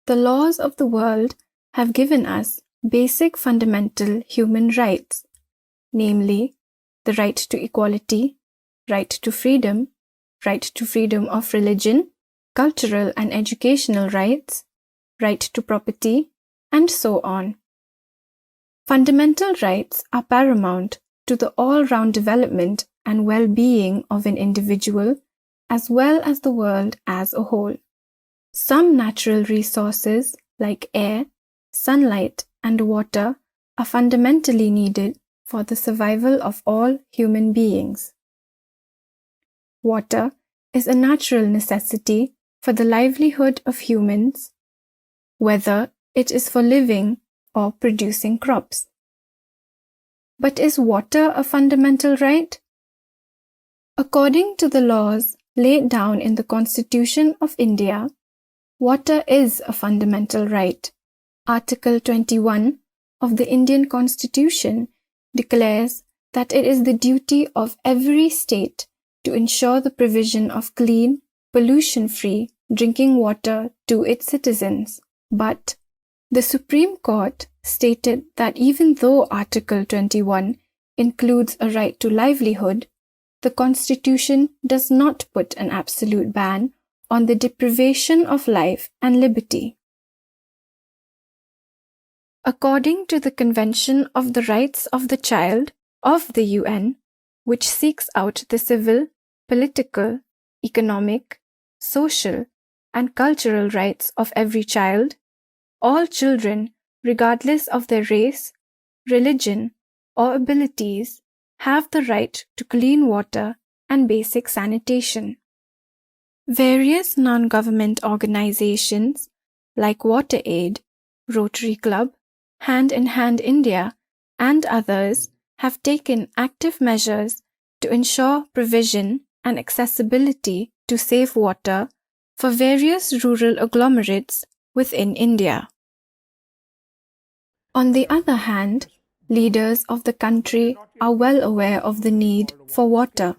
the laws of the world have given us basic fundamental human rights, namely the right to equality, right to freedom of religion, cultural and educational rights, right to property, and so on. Fundamental rights are paramount to the all-round development and well-being of an individual as well as the world as a whole. Some natural resources like air, sunlight, and water are fundamentally needed for the survival of all human beings. Water is a natural necessity for the livelihood of humans, whether it is for living or producing crops. But is water a fundamental right? According to the laws laid down in the Constitution of India, water is a fundamental right. Article 21 of the Indian Constitution declares that it is the duty of every state to ensure the provision of clean, pollution-free drinking water to its citizens. But the Supreme Court stated that even though Article 21 includes a right to livelihood, the Constitution does not put an absolute ban on the deprivation of life and liberty. According to the Convention of the Rights of the Child of the UN, which seeks out the civil, political, economic, social, and cultural rights of every child, all children, regardless of their race, religion, or abilities, have the right to clean water and basic sanitation. Various non-government organizations like WaterAid, Rotary Club, Hand in Hand India, and others have taken active measures to ensure provision and accessibility to safe water for various rural agglomerates within India. On the other hand, leaders of the country are well aware of the need for water.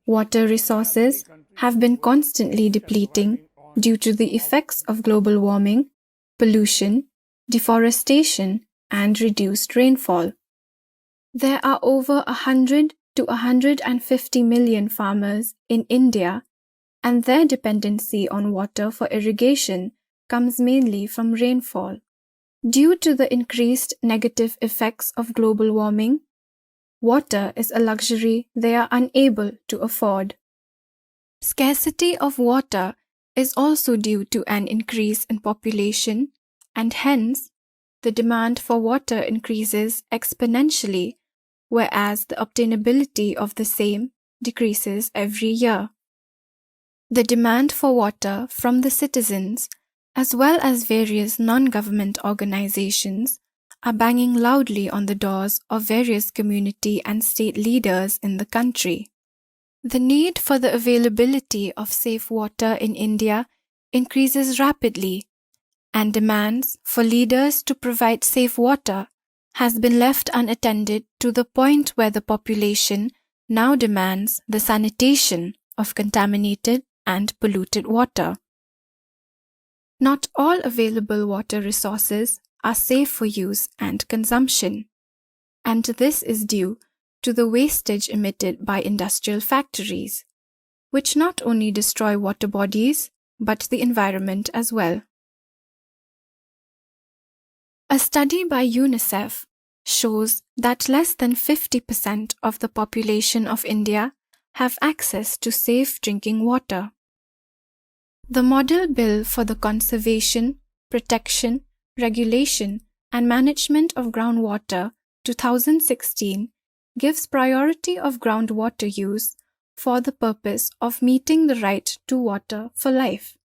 Water resources have been constantly depleting due to the effects of global warming, pollution, deforestation, and reduced rainfall. There are over 100 to 150 million farmers in India, and their dependency on water for irrigation comes mainly from rainfall. Due to the increased negative effects of global warming, water is a luxury they are unable to afford. Scarcity of water is also due to an increase in population, and hence, the demand for water increases exponentially, whereas the obtainability of the same decreases every year. The demand for water from the citizens, as well as various non-government organizations, are banging loudly on the doors of various community and state leaders in the country. The need for the availability of safe water in India increases rapidly, and demands for leaders to provide safe water has been left unattended to the point where the population now demands the sanitation of contaminated and polluted water. Not all available water resources are safe for use and consumption, and this is due to the wastage emitted by industrial factories, which not only destroy water bodies but the environment as well. A study by UNICEF shows that less than 50% of the population of India have access to safe drinking water. The Model Bill for the Conservation, Protection, Regulation and Management of Groundwater 2016 gives priority of groundwater use for the purpose of meeting the right to water for life,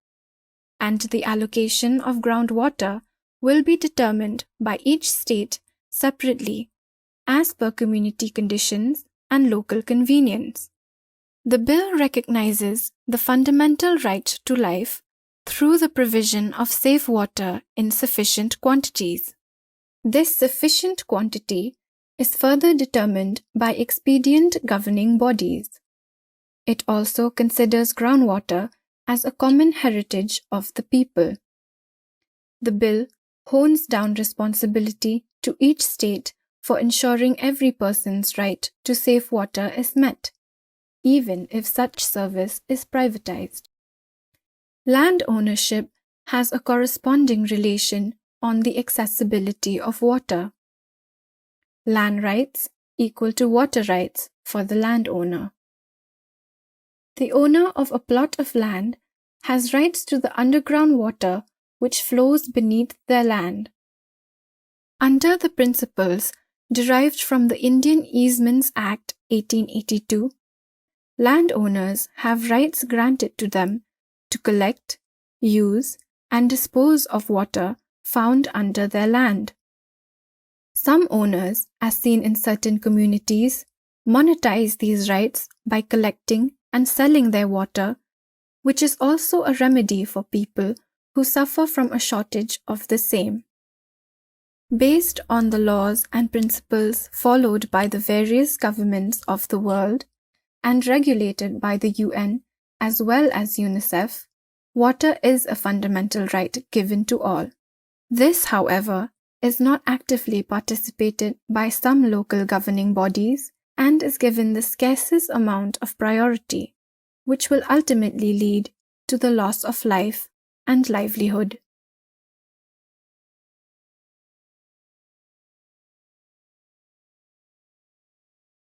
and the allocation of groundwater will be determined by each state separately as per community conditions and local convenience. The bill recognizes the fundamental right to life through the provision of safe water in sufficient quantities. This sufficient quantity is further determined by expedient governing bodies. It also considers groundwater as a common heritage of the people. the bill hones down responsibility to each state for ensuring every person's right to safe water is met, even if such service is privatized. Land ownership has a corresponding relation on the accessibility of water. Land rights equal to water rights for the landowner. The owner of a plot of land has rights to the underground water which flows beneath their land. Under the principles derived from the Indian Easements Act 1882, landowners have rights granted to them to collect, use, and dispose of water found under their land. Some owners, as seen in certain communities, monetize these rights by collecting and selling their water, which is also a remedy for people who suffer from a shortage of the same. Based on the laws and principles followed by the various governments of the world and regulated by the UN as well as UNICEF, water is a fundamental right given to all. This, however, is not actively participated by some local governing bodies and is given the scarcest amount of priority, which will ultimately lead to the loss of life and livelihood.